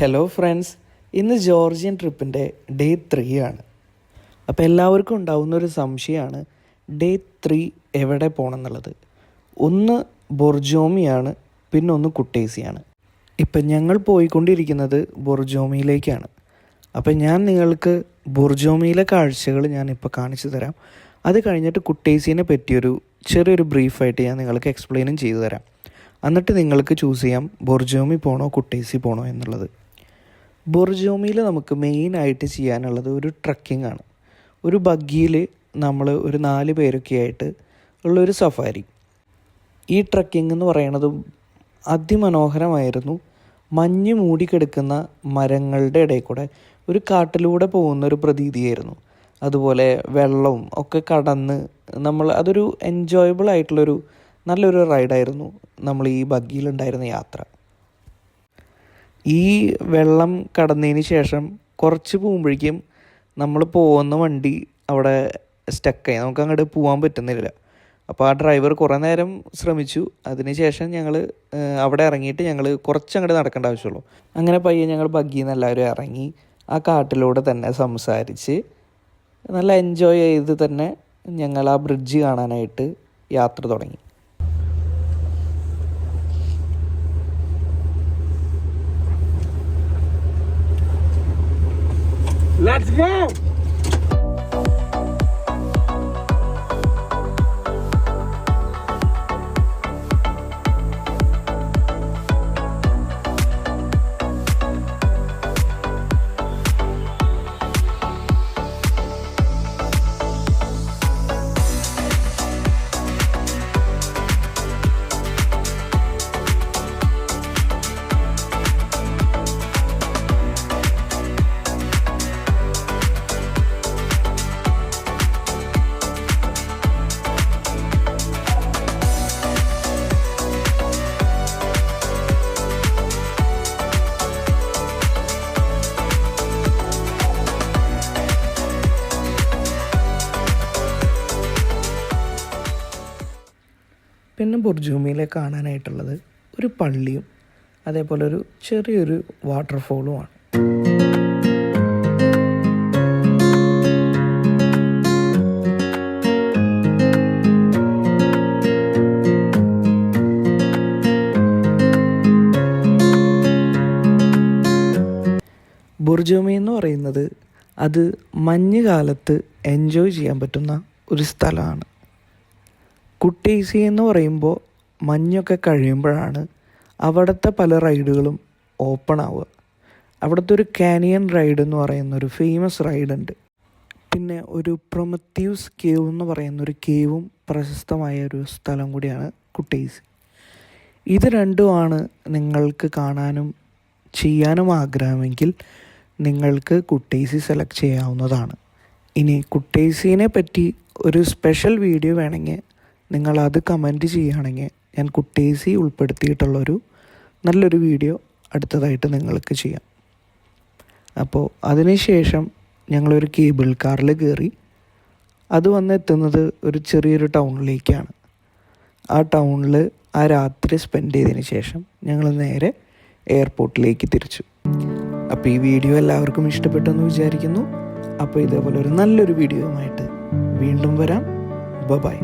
Hello friends, ഇന്ന് Georgian ട്രിപ്പിൻ്റെ day 3 ആണ്. അപ്പോൾ എല്ലാവർക്കും ഉണ്ടാവുന്നൊരു സംശയമാണ് ഡേ 3 എവിടെ പോകണം എന്നുള്ളത്. ഒന്ന് ബൊർജോമിയാണ്, പിന്നെ ഒന്ന് കുട്ടേസിയാണ്. ഇപ്പം ഞങ്ങൾ പോയിക്കൊണ്ടിരിക്കുന്നത് ബൊർജോമിയിലേക്കാണ്. അപ്പം ഞാൻ നിങ്ങൾക്ക് ബൊർജോമിയിലെ കാഴ്ചകൾ ഞാനിപ്പോൾ കാണിച്ചു തരാം. അത് കഴിഞ്ഞിട്ട് കുട്ടേസിനെ പറ്റിയൊരു ചെറിയൊരു ബ്രീഫായിട്ട് ഞാൻ നിങ്ങൾക്ക് എക്സ്പ്ലെയിനും ചെയ്തു തരാം. എന്നിട്ട് നിങ്ങൾക്ക് ചൂസ് ചെയ്യാം ബൊർജോമി പോകണോ കുട്ടേസി പോകണോ എന്നുള്ളത്. ബൊർജോമിയിൽ നമുക്ക് മെയിനായിട്ട് ചെയ്യാനുള്ളത് ഒരു ട്രക്കിംഗ് ആണ്. ഒരു ബഗ്ഗിയിൽ നമ്മൾ ഒരു 4 പേരൊക്കെ ആയിട്ട് ഉള്ളൊരു സഫാരി. ഈ ട്രക്കിംഗ് എന്ന് പറയുന്നത് അതിമനോഹരമായിരുന്നു. മഞ്ഞ് മൂടിക്കിടക്കുന്ന മരങ്ങളുടെ ഇടയിൽ കൂടെ ഒരു കാട്ടിലൂടെ പോകുന്നൊരു പ്രതീതിയായിരുന്നു. അതുപോലെ വെള്ളവും ഒക്കെ കടന്ന് അതൊരു എൻജോയബിൾ ആയിട്ടുള്ളൊരു നല്ലൊരു റൈഡായിരുന്നു നമ്മൾ ഈ ബഗ്ഗിയിലുണ്ടായിരുന്ന യാത്ര. ഈ വെള്ളം കടന്നതിന് ശേഷം കുറച്ച് പോകുമ്പോഴേക്കും നമ്മൾ പോകുന്ന വണ്ടി അവിടെ സ്റ്റക്കായി, നമുക്ക് അങ്ങോട്ട് പോകാൻ പറ്റുന്നില്ല. അപ്പോൾ ആ ഡ്രൈവർ കുറേ നേരം ശ്രമിച്ചു. അതിന് ശേഷം ഞങ്ങൾ അവിടെ ഇറങ്ങിയിട്ട് ഞങ്ങൾ കുറച്ചങ്ങോട്ട് നടക്കേണ്ട ആവശ്യമുള്ളൂ. അങ്ങനെ പയ്യെ ഞങ്ങൾ ബഗ്ഗിയിൽ നിന്ന് എല്ലാവരും ഇറങ്ങി ആ കാട്ടിലൂടെ തന്നെ സംസാരിച്ച് നല്ല എൻജോയ് ചെയ്ത് തന്നെ ഞങ്ങൾ ആ ബ്രിഡ്ജ് കാണാനായിട്ട് യാത്ര തുടങ്ങി. Let's go! പിന്നെ ബൊർജോമിയിലെ കാണാനായിട്ടുള്ളത് ഒരു പള്ളിയും അതേപോലെ ഒരു ചെറിയൊരു വാട്ടർഫോളുമാണ്. ബൊർജോമി എന്ന് പറയുന്നത് അത് മഞ്ഞുകാലത്ത് എൻജോയ് ചെയ്യാൻ പറ്റുന്ന ഒരു സ്ഥലമാണ്. കുട്ടേസി എന്ന് പറയുമ്പോൾ മഞ്ഞൊക്കെ കഴിയുമ്പോഴാണ് അവിടുത്തെ പല റൈഡുകളും ഓപ്പൺ ആവുക. അവിടുത്തെ ഒരു കാനിയൻ റൈഡ് എന്ന് പറയുന്നൊരു ഫേമസ് റൈഡുണ്ട്. പിന്നെ ഒരു പ്രൊമത്തീവ്സ് കേവ് എന്ന് പറയുന്നൊരു കേവും പ്രശസ്തമായ ഒരു സ്ഥലം കൂടിയാണ് കുട്ടേസി. ഇത് രണ്ടുമാണ് നിങ്ങൾക്ക് കാണാനും ചെയ്യാനും ആഗ്രഹമെങ്കിൽ നിങ്ങൾക്ക് കുട്ടേസി സെലക്ട് ചെയ്യാവുന്നതാണ്. ഇനി കുട്ടേസിനെ പറ്റി ഒരു സ്പെഷ്യൽ വീഡിയോ വേണമെങ്കിൽ നിങ്ങളത് കമൻറ്റ് ചെയ്യുകയാണെങ്കിൽ ഞാൻ കുട്ടേസി ഉൾപ്പെടുത്തിയിട്ടുള്ളൊരു നല്ലൊരു വീഡിയോ അടുത്തതായിട്ട് നിങ്ങൾക്ക് ചെയ്യാം. അപ്പോൾ അതിനുശേഷം ഞങ്ങളൊരു കേബിൾ കാറിൽ കയറി അത് വന്നെത്തുന്നത് ഒരു ചെറിയൊരു ടൗണിലേക്കാണ്. ആ ടൗണിൽ ആ രാത്രി സ്പെൻഡ് ചെയ്തതിന് ശേഷം ഞങ്ങൾ നേരെ എയർപോർട്ടിലേക്ക് തിരിച്ചു. അപ്പോൾ ഈ വീഡിയോ എല്ലാവർക്കും ഇഷ്ടപ്പെട്ടെന്ന് വിചാരിക്കുന്നു. അപ്പോൾ ഇതേപോലെ ഒരു നല്ലൊരു വീഡിയോയുമായിട്ട് വീണ്ടും വരാം. ബൈ.